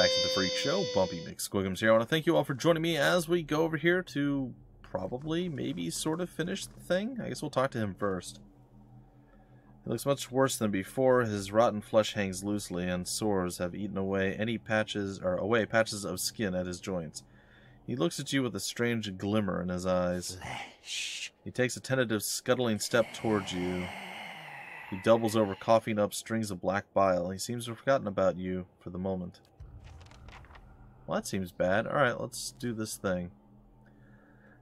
back to the Freak Show. Bumpy McSquigums here. I want to thank you all for joining me as we go over here to probably, maybe, sort of finish the thing. I guess we'll talk to him first. He looks much worse than before. His rotten flesh hangs loosely, and sores have eaten away patches of skin at his joints. He looks at you with a strange glimmer in his eyes. Flesh. He takes a tentative, scuttling step towards you. He doubles over, coughing up strings of black bile. He seems to have forgotten about you for the moment. Well, that seems bad. Alright, let's do this thing.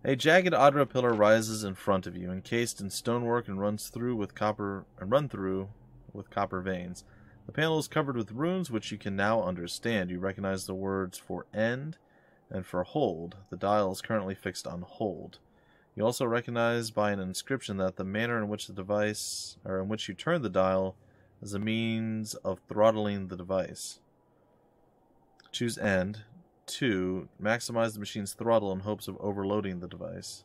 A jagged Adra pillar rises in front of you, encased in stonework and run through with copper veins. The panel is covered with runes which you can now understand. You recognize the words for end and for hold. The dial is currently fixed on hold. You also recognize by an inscription that the manner in which you turn the dial is a means of throttling the device. Choose end. 2. Maximize the machine's throttle in hopes of overloading the device.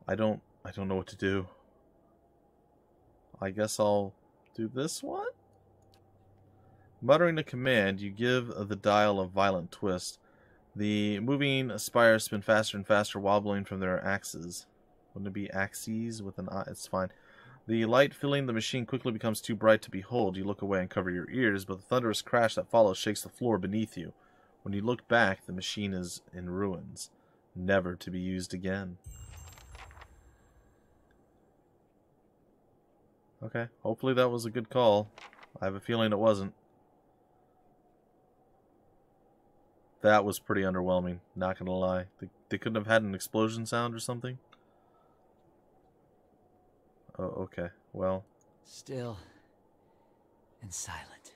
I don't know what to do. I guess I'll do this one? Muttering a command, you give the dial a violent twist. The moving spires spin faster and faster, wobbling from their axes. Wouldn't it be axes with an I? It's fine. The light filling the machine quickly becomes too bright to behold. You look away and cover your ears, but the thunderous crash that follows shakes the floor beneath you. When you look back, the machine is in ruins, never to be used again. Okay, hopefully that was a good call. I have a feeling it wasn't. That was pretty underwhelming, not gonna lie. They couldn't have had an explosion sound or something? Oh, okay. Well. Still and silent.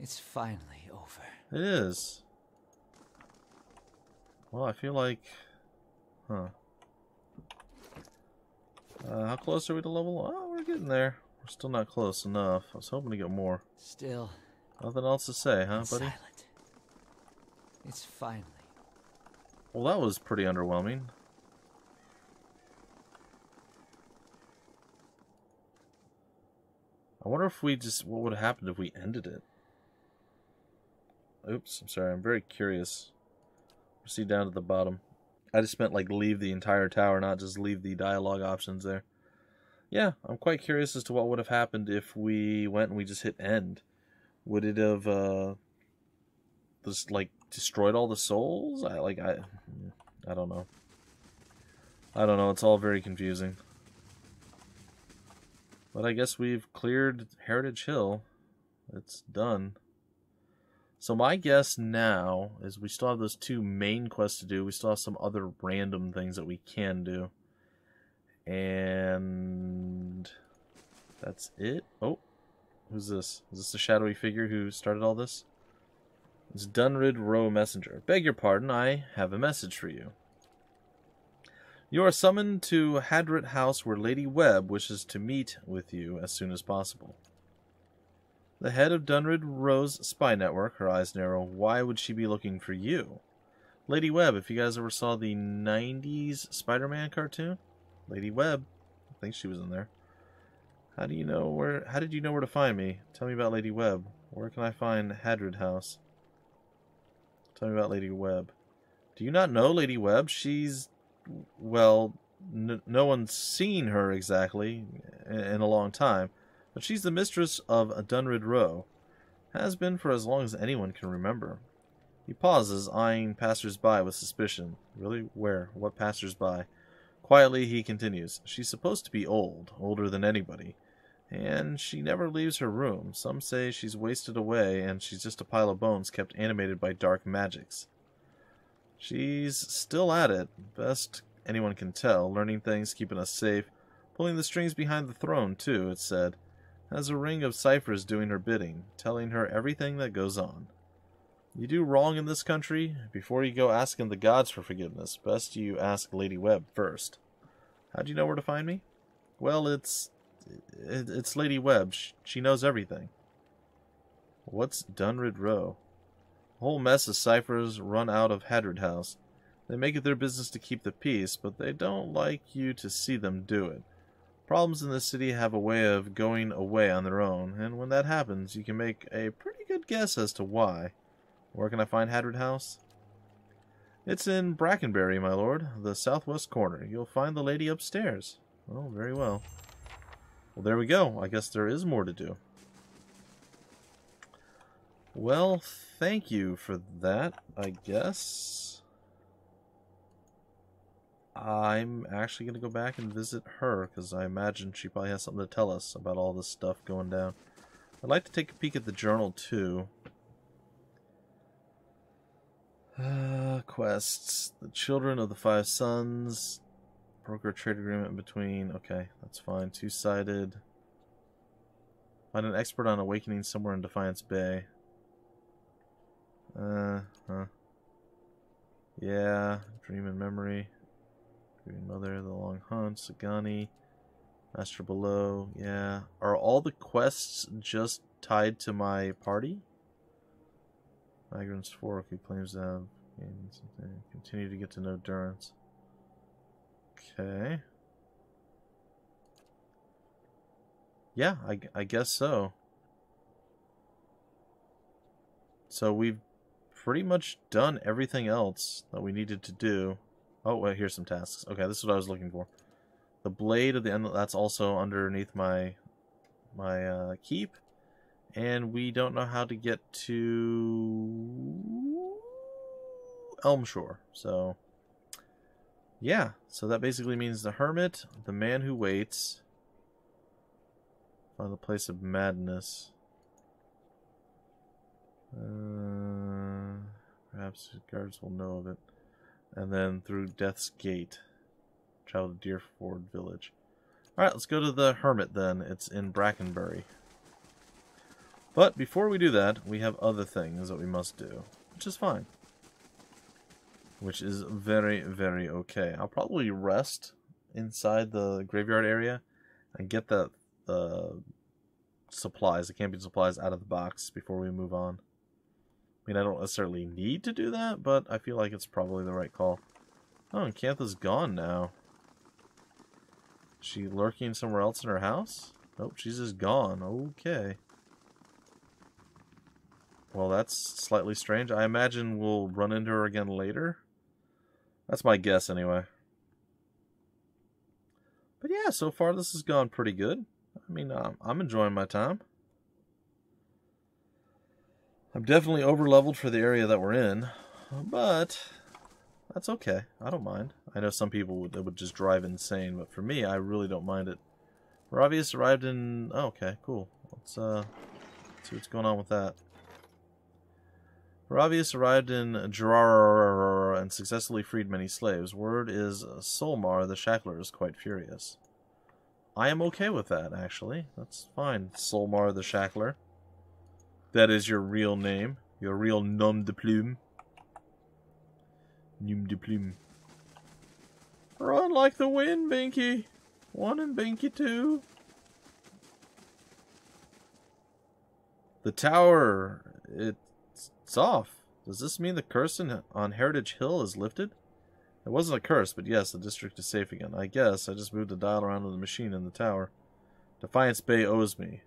It's finally over. It is. Well, I feel like... Huh. How close are we to level? Oh, we're getting there. We're still not close enough. I was hoping to get more. Still. Nothing else to say, huh, buddy? Silent. It's finally. Well, that was pretty underwhelming. I wonder if what would have happened if we ended it? Oops, I'm sorry, I'm very curious. Proceed down to the bottom. I just meant like leave the entire tower, not just leave the dialogue options there. Yeah, I'm quite curious as to what would have happened if we went and we just hit end. Would it have just like destroyed all the souls? I don't know. I don't know, it's all very confusing. But I guess we've cleared Heritage Hill. It's done. So my guess now is we still have those 2 main quests to do. We still have some other random things that we can do. And that's it. Oh, who's this? Is this the shadowy figure who started all this? It's Dunrid Row Messenger. Beg your pardon, I have a message for you. You are summoned to Hadrit House where Lady Webb wishes to meet with you as soon as possible. The head of Dunrid Row's spy network, her eyes narrow. Why would she be looking for you? Lady Webb, if you guys ever saw the 90s Spider-Man cartoon, Lady Webb, I think she was in there. How did you know where to find me? Tell me about Lady Webb. Where can I find Hadrid House? Tell me about Lady Webb. Do you not know Lady Webb? She's, well, no one's seen her exactly in a long time, but she's the mistress of Dunrid Row. Has been for as long as anyone can remember. He pauses, eyeing passers-by with suspicion. Really? Where? What passers-by? Quietly, he continues. She's supposed to be old, older than anybody, and she never leaves her room. Some say she's wasted away, and she's just a pile of bones kept animated by dark magics. She's still at it, best anyone can tell, learning things, keeping us safe, pulling the strings behind the throne, too, it's said. Has a ring of ciphers doing her bidding, telling her everything that goes on. You do wrong in this country, before you go asking the gods for forgiveness, best you ask Lady Webb first. How do you know where to find me? Well, it's Lady Webb. She knows everything. What's Dunrid Row? A whole mess of ciphers run out of Hadrid House. They make it their business to keep the peace, but they don't like you to see them do it. Problems in the city have a way of going away on their own, and when that happens, you can make a pretty good guess as to why. Where can I find Hadrid House? It's in Brackenbury, my lord, the southwest corner. You'll find the lady upstairs. Oh, very well. Well, there we go. I guess there is more to do. Well, thank you for that, I guess. I'm actually going to go back and visit her, because I imagine she probably has something to tell us about all this stuff going down. I'd like to take a peek at the journal, too. Quests. The Children of the Five Sons. Broker trade agreement between... Okay, that's fine. Two-sided. Find an expert on awakening somewhere in Defiance Bay. Yeah. Dream and Memory. Green Mother, The Long Hunt, Sagani, Master Below, yeah. Are all the quests just tied to my party? Migrants Fork, who claims to have continue to get to know Durance. Okay. Yeah, I guess so. So we've pretty much done everything else that we needed to do. Oh, wait, here's some tasks. Okay, this is what I was looking for. The Blade of the End, that's also underneath my keep. And we don't know how to get to Elmshore. So, yeah. So that basically means the Hermit, the Man Who Waits, find the Place of Madness. Perhaps the guards will know of it. And then through Death's Gate. Travel to Deerford Village. Alright, let's go to the Hermit then. It's in Brackenbury. But before we do that, we have other things that we must do. Which is fine. Which is very, very okay. I'll probably rest inside the graveyard area and get the supplies, the camping supplies, out of the box before we move on. I mean, I don't necessarily need to do that, but I feel like it's probably the right call. Oh, and Cantha's gone now. Is she lurking somewhere else in her house? Nope, she's just gone. Okay. Well, that's slightly strange. I imagine we'll run into her again later. That's my guess, anyway. But yeah, so far this has gone pretty good. I mean, I'm enjoying my time. I'm definitely over-leveled for the area that we're in, but that's okay. I don't mind. I know some people would just drive insane, but for me, I really don't mind it. Ravius arrived in... Oh, okay, cool. Let's see what's going on with that. Ravius arrived in Jurar and successfully freed many slaves. Word is Solmar, the Shackler, is quite furious. I am okay with that, actually. That's fine, Solmar the Shackler. That is your real name. Your real nom de plume. Nom de plume. Run like the wind, Binky. 1 and Binky 2. The tower, it's off. Does this mean the curse on Heritage Hill is lifted? It wasn't a curse, but yes, the district is safe again. I guess I just moved the dial around on the machine in the tower. Defiance Bay owes me.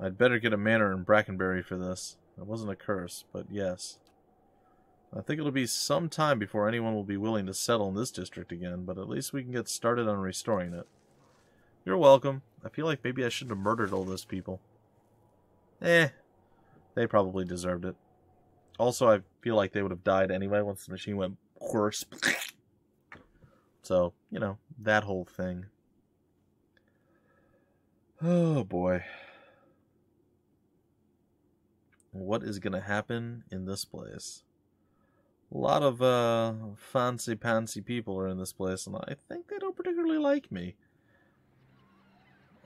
I'd better get a manor in Brackenbury for this. It wasn't a curse, but yes. I think it'll be some time before anyone will be willing to settle in this district again, but at least we can get started on restoring it. You're welcome. I feel like maybe I shouldn't have murdered all those people. They probably deserved it. Also, I feel like they would have died anyway once the machine went worse. So, you know, that whole thing. Oh, boy. What is going to happen in this place? A lot of fancy-pantsy people are in this place, and I think they don't particularly like me.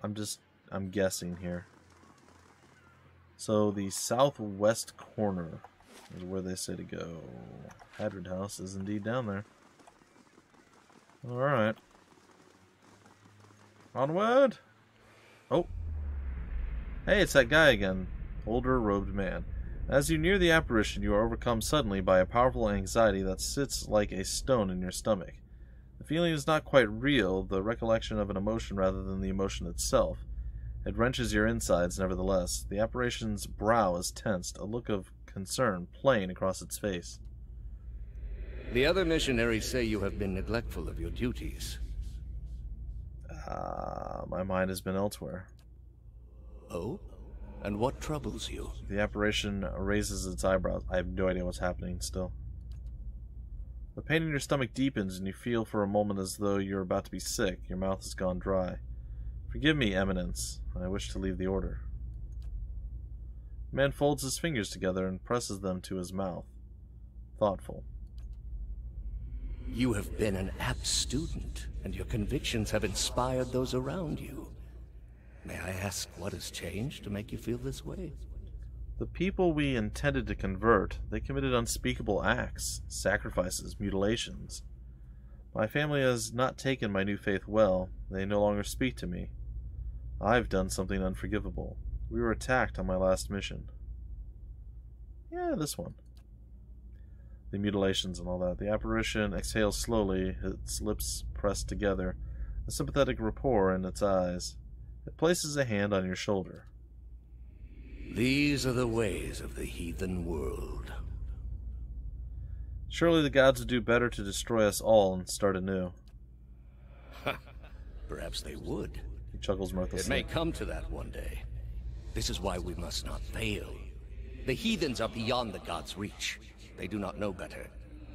I'm guessing here. So the southwest corner is where they say to go. Hadrid House is indeed down there. Alright. Onward! Oh. Hey, it's that guy again. Older robed man. As you near the apparition, you are overcome suddenly by a powerful anxiety that sits like a stone in your stomach. The feeling is not quite real, the recollection of an emotion rather than the emotion itself. It wrenches your insides, nevertheless. The apparition's brow is tensed, a look of concern plain across its face. The other missionaries say you have been neglectful of your duties. My mind has been elsewhere. Oh? And what troubles you? The apparition raises its eyebrows. I have no idea what's happening still. The pain in your stomach deepens, and you feel for a moment as though you're about to be sick. Your mouth has gone dry. Forgive me, Eminence. I wish to leave the order. The man folds his fingers together and presses them to his mouth. Thoughtful. You have been an apt student, and your convictions have inspired those around you. May I ask what has changed to make you feel this way? The people we intended to convert, they committed unspeakable acts, sacrifices, mutilations. My family has not taken my new faith well. They no longer speak to me. I've done something unforgivable. We were attacked on my last mission. Yeah, this one. The mutilations and all that. The apparition exhales slowly, its lips pressed together, a sympathetic rapport in its eyes. It places a hand on your shoulder. These are the ways of the heathen world. Surely the gods would do better to destroy us all and start anew. Perhaps they would. He chuckles mirthlessly. It may come to that one day. This is why we must not fail. The heathens are beyond the gods' reach. They do not know better.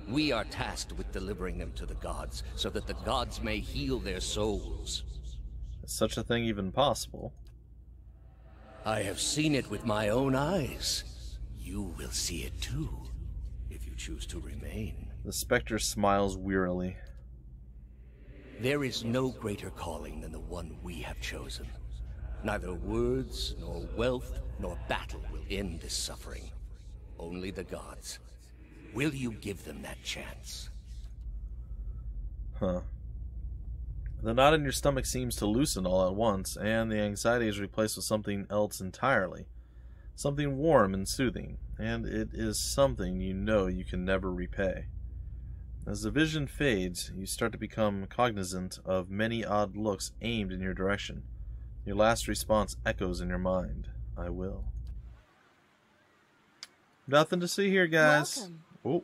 We are tasked with delivering them to the gods, so that the gods may heal their souls. Is such a thing even possible? I have seen it with my own eyes. You will see it too, if you choose to remain. The specter smiles wearily. There is no greater calling than the one we have chosen. Neither words, nor wealth, nor battle will end this suffering. Only the gods. Will you give them that chance? Huh. The knot in your stomach seems to loosen all at once, and the anxiety is replaced with something else entirely. Something warm and soothing, and it is something you know you can never repay. As the vision fades, you start to become cognizant of many odd looks aimed in your direction. Your last response echoes in your mind. I will. Nothing to see here, guys. Welcome. Oh,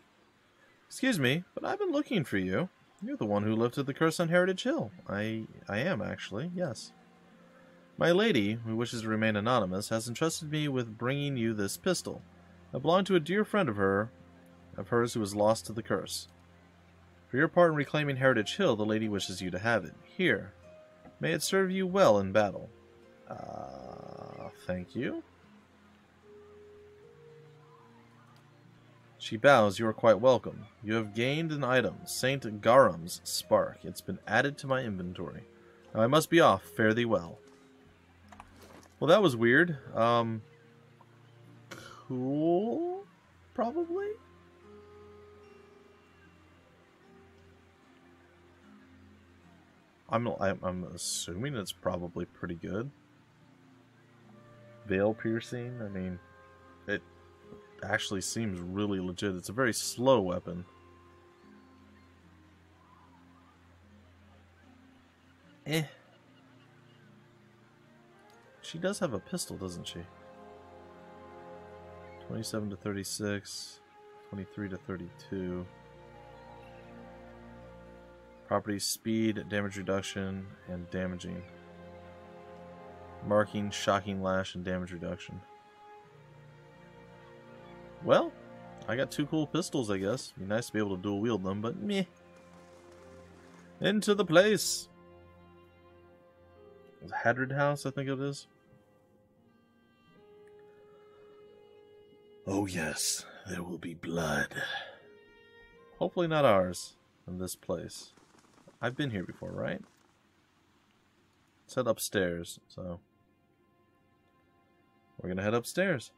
excuse me, but I've been looking for you. You're the one who lifted the curse on Heritage Hill. I am, actually, yes. My lady, who wishes to remain anonymous, has entrusted me with bringing you this pistol. It belonged to a dear friend of hers who was lost to the curse. For your part in reclaiming Heritage Hill, the lady wishes you to have it. Here. May it serve you well in battle. Thank you. She bows. You are quite welcome. You have gained an item, Saint Garam's Spark. It's been added to my inventory. Now I must be off. Fare thee well. Well, that was weird. Cool? Probably? I'm assuming it's probably pretty good. Veil piercing, I mean, it actually seems really legit. It's a very slow weapon. She does have a pistol, doesn't she? 27 to 36, 23 to 32. Property speed, damage reduction, and damaging. Marking, shocking lash, and damage reduction. Well, I got two cool pistols, I guess. Be nice to be able to dual wield them, but meh. Into the place! Hadrid House, I think it is. Oh yes, there will be blood. Hopefully not ours in this place. I've been here before, right? Let's head upstairs, so we're gonna head upstairs.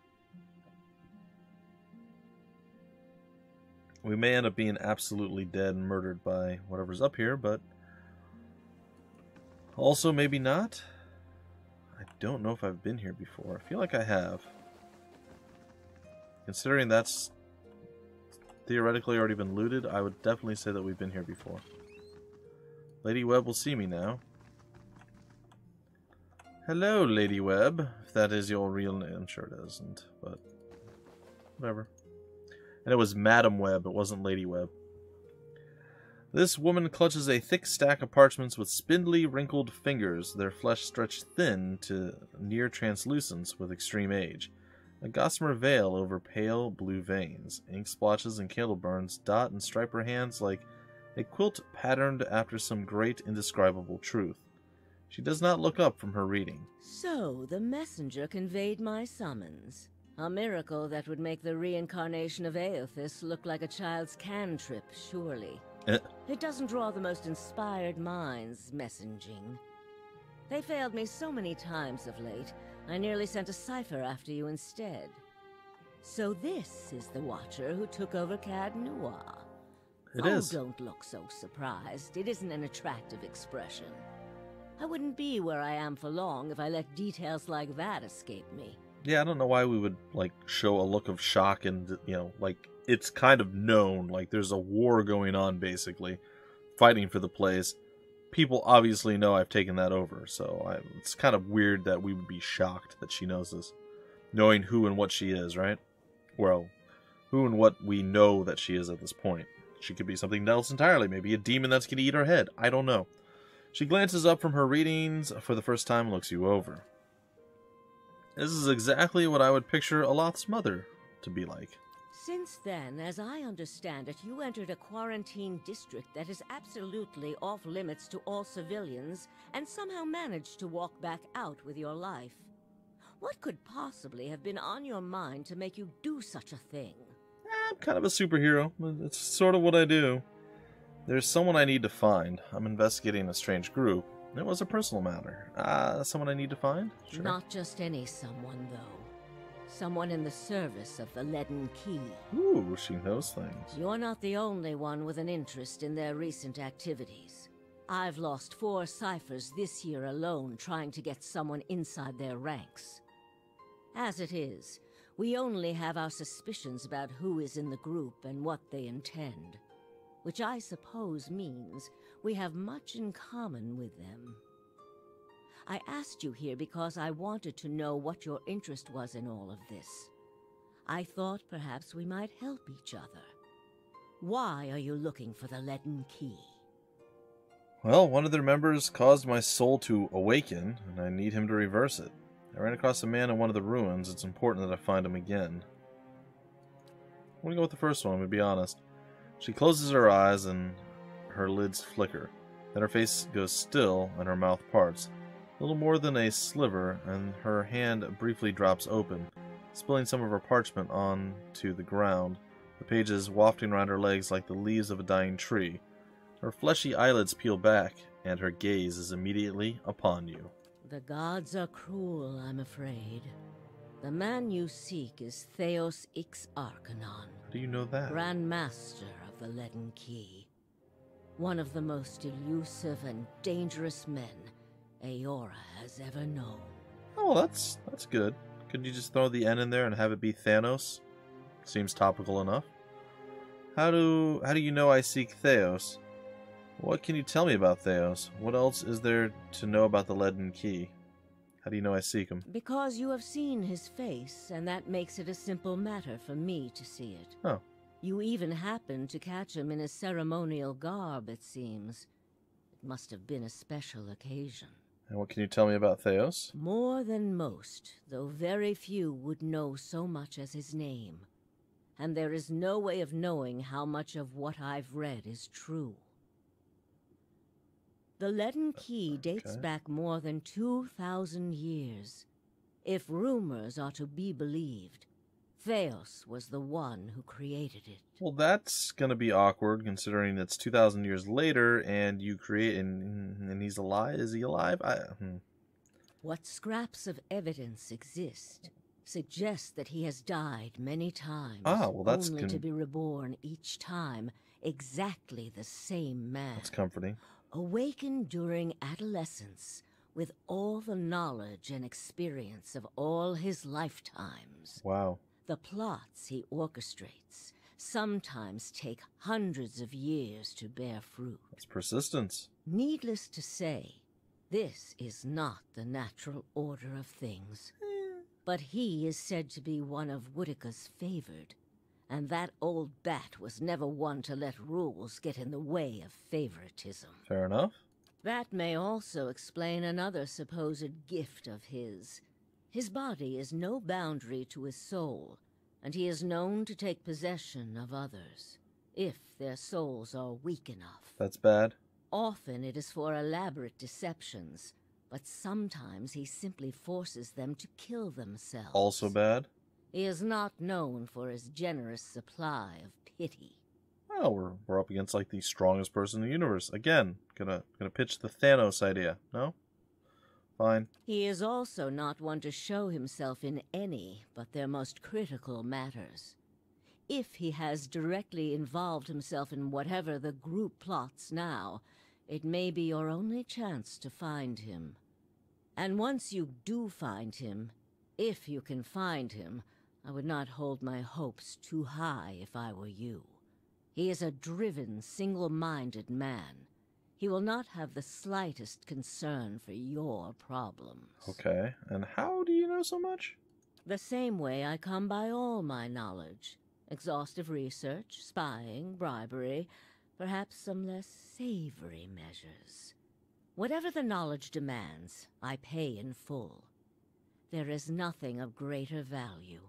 We may end up being absolutely dead and murdered by whatever's up here, but also maybe not. I don't know if I've been here before. I feel like I have. Considering that's theoretically already been looted, I would definitely say that we've been here before. Lady Webb will see me now. Hello, Lady Webb. If that is your real name. I'm sure it isn't, but whatever. And it was Madam Webb, it wasn't Lady Webb. This woman clutches a thick stack of parchments with spindly, wrinkled fingers, their flesh stretched thin to near translucence with extreme age. A gossamer veil over pale blue veins. Ink splotches and candle burns dot and stripe her hands like a quilt patterned after some great indescribable truth. She does not look up from her reading. So, the messenger conveyed my summons. A miracle that would make the reincarnation of Eothas look like a child's cantrip, surely. It doesn't draw the most inspired minds, messaging. They failed me so many times of late, I nearly sent a cipher after you instead. So this is the Watcher who took over Cad Noir. It is. Don't look so surprised. It isn't an attractive expression. I wouldn't be where I am for long if I let details like that escape me. Yeah, I don't know why we would, like, show a look of shock and, you know, like, it's kind of known, like, there's a war going on, basically, fighting for the place. People obviously know I've taken that over, so it's kind of weird that we would be shocked that she knows this. Knowing who and what she is, right? Well, who and what we know that she is at this point. She could be something else entirely, maybe a demon that's going to eat her head, I don't know. She glances up from her readings for the first time and looks you over. This is exactly what I would picture Aloth's mother to be like. Since then, as I understand it, you entered a quarantine district that is absolutely off limits to all civilians and somehow managed to walk back out with your life. What could possibly have been on your mind to make you do such a thing? I'm kind of a superhero. It's sort of what I do. There's someone I need to find. I'm investigating a strange group. It was a personal matter. Someone I need to find? Sure. Not just any someone, though. Someone in the service of the Leaden Key. Ooh, she knows things. You're not the only one with an interest in their recent activities. I've lost 4 ciphers this year alone trying to get someone inside their ranks. As it is, we only have our suspicions about who is in the group and what they intend. Which I suppose means we have much in common with them. I asked you here because I wanted to know what your interest was in all of this. I thought perhaps we might help each other. Why are you looking for the Leaden Key? Well, one of their members caused my soul to awaken, and I need him to reverse it. I ran across a man in one of the ruins. It's important that I find him again. I'm gonna go with the first one, to be honest. She closes her eyes and her lids flicker. Then her face goes still and her mouth parts. A little more than a sliver, and her hand briefly drops open, spilling some of her parchment onto the ground, the pages wafting around her legs like the leaves of a dying tree. Her fleshy eyelids peel back, and her gaze is immediately upon you. The gods are cruel, I'm afraid. The man you seek is Thaos Ix Arcanon. How do you know that? Grand Master of the Leaden Key. One of the most elusive and dangerous men Eora has ever known. Oh, that's good. Could you just throw the N in there and have it be Thanos? Seems topical enough. How do you know I seek Thaos? What can you tell me about Thaos? What else is there to know about the Leaden Key? How do you know I seek him? Because you have seen his face, and that makes it a simple matter for me to see it. Oh. You even happened to catch him in his ceremonial garb, it seems. It must have been a special occasion. And what can you tell me about Thaos? More than most, though very few would know so much as his name. And there is no way of knowing how much of what I've read is true. The Leaden Key dates back more than 2,000 years. If rumors are to be believed, Thaos was the one who created it. Well, that's gonna be awkward, considering it's 2,000 years later, and you create, and he's alive. Is he alive? What scraps of evidence exist suggest that he has died many times, well, that's only to be reborn each time exactly the same man. That's comforting. Awakened during adolescence with all the knowledge and experience of all his lifetimes. Wow. The plots he orchestrates sometimes take hundreds of years to bear fruit. That's persistence. Needless to say, this is not the natural order of things. But he is said to be one of Whitaker's favored, and that old bat was never one to let rules get in the way of favoritism. Fair enough. That may also explain another supposed gift of his. His body is no boundary to his soul, and he is known to take possession of others, if their souls are weak enough. That's bad. Often it is for elaborate deceptions, but sometimes he simply forces them to kill themselves. Also bad. He is not known for his generous supply of pity. Well, we're up against like the strongest person in the universe. Again, gonna pitch the Thanos idea. No? Fine. He is also not one to show himself in any but their most critical matters. If he has directly involved himself in whatever the group plots now, it may be your only chance to find him. And once you do find him, if you can find him, I would not hold my hopes too high if I were you. He is a driven, single-minded man. He will not have the slightest concern for your problems. Okay, and how do you know so much? The same way I come by all my knowledge. Exhaustive research, spying, bribery, perhaps some less savory measures. Whatever the knowledge demands, I pay in full. There is nothing of greater value.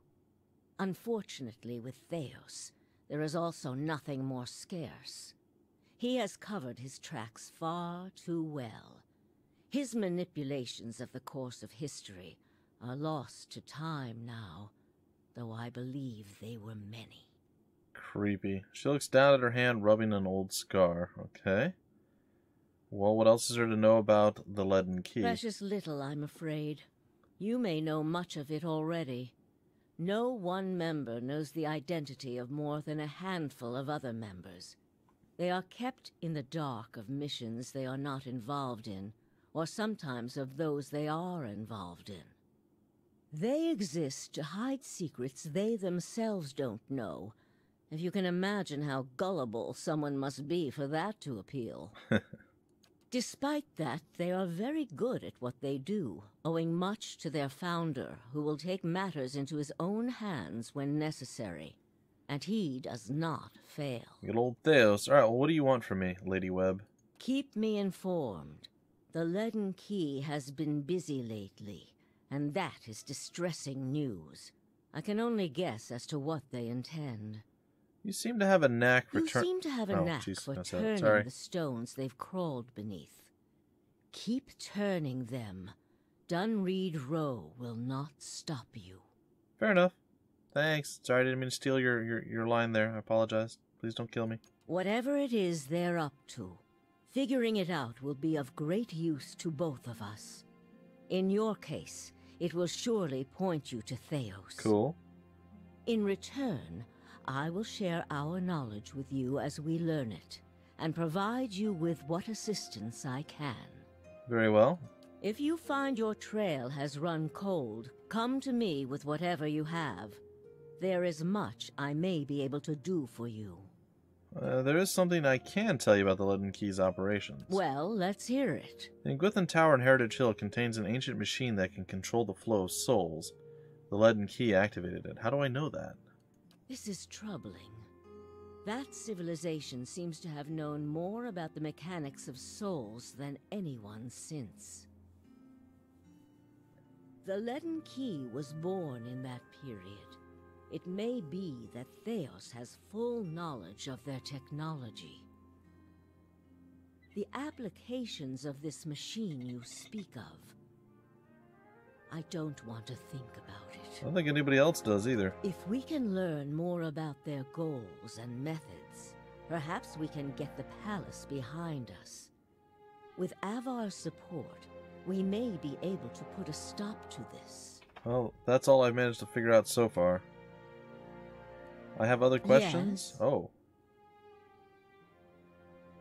Unfortunately, with Thaos, there is also nothing more scarce. He has covered his tracks far too well. His manipulations of the course of history are lost to time now, though I believe they were many. Creepy. She looks down at her hand, rubbing an old scar. Okay. Well, what else is there to know about the leaden key? Precious little, I'm afraid. You may know much of it already. No one member knows the identity of more than a handful of other members. They are kept in the dark of missions they are not involved in, or sometimes of those they are involved in. They exist to hide secrets they themselves don't know. If you can imagine how gullible someone must be for that to appeal. Despite that, they are very good at what they do, owing much to their founder, who will take matters into his own hands when necessary. And he does not fail. Good old Thaos. Alright, well, what do you want from me, Lady Webb? Keep me informed. The leaden key has been busy lately, and that is distressing news. I can only guess as to what they intend. You seem to have a knack for You seem to have a knack for turning the stones they've crawled beneath. Keep turning them. Dunreed Row will not stop you. Fair enough. Thanks. Sorry, I didn't mean to steal your line there. I apologize. Please don't kill me. Whatever it is they're up to, figuring it out will be of great use to both of us. In your case, it will surely point you to Thaos. Cool. In return, I will share our knowledge with you as we learn it, and provide you with what assistance I can. Very well. If you find your trail has run cold, come to me with whatever you have. There is much I may be able to do for you. There is something I can tell you about the Leaden Key's operations. Well, let's hear it. The Ingwithan Tower in Heritage Hill contains an ancient machine that can control the flow of souls. The Leaden Key activated it. How do I know that? This is troubling. That civilization seems to have known more about the mechanics of souls than anyone since. The Leaden Key was born in that period. It may be that Thaos has full knowledge of their technology. The applications of this machine you speak of, I don't want to think about it. I don't think anybody else does either. If we can learn more about their goals and methods, perhaps we can get the palace behind us. With Avar's support, we may be able to put a stop to this. Well, that's all I've managed to figure out so far. I have other questions? Yes. Oh.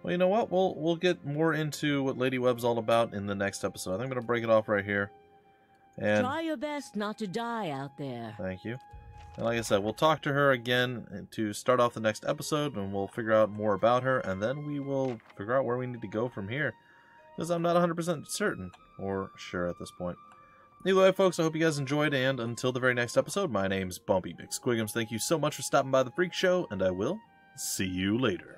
Well, you know what? We'll get more into what Lady Webb's all about in the next episode. I think I'm going to break it off right here. And try your best not to die out there. thank you. And like I said, we'll talk to her again to start off the next episode, and we'll figure out more about her, and then we will figure out where we need to go from here. Because I'm not 100% certain, or sure at this point. Either way, folks, I hope you guys enjoyed, and until the very next episode, my name's Bumpy McSquigums. Thank you so much for stopping by the Freak Show, and I will see you later.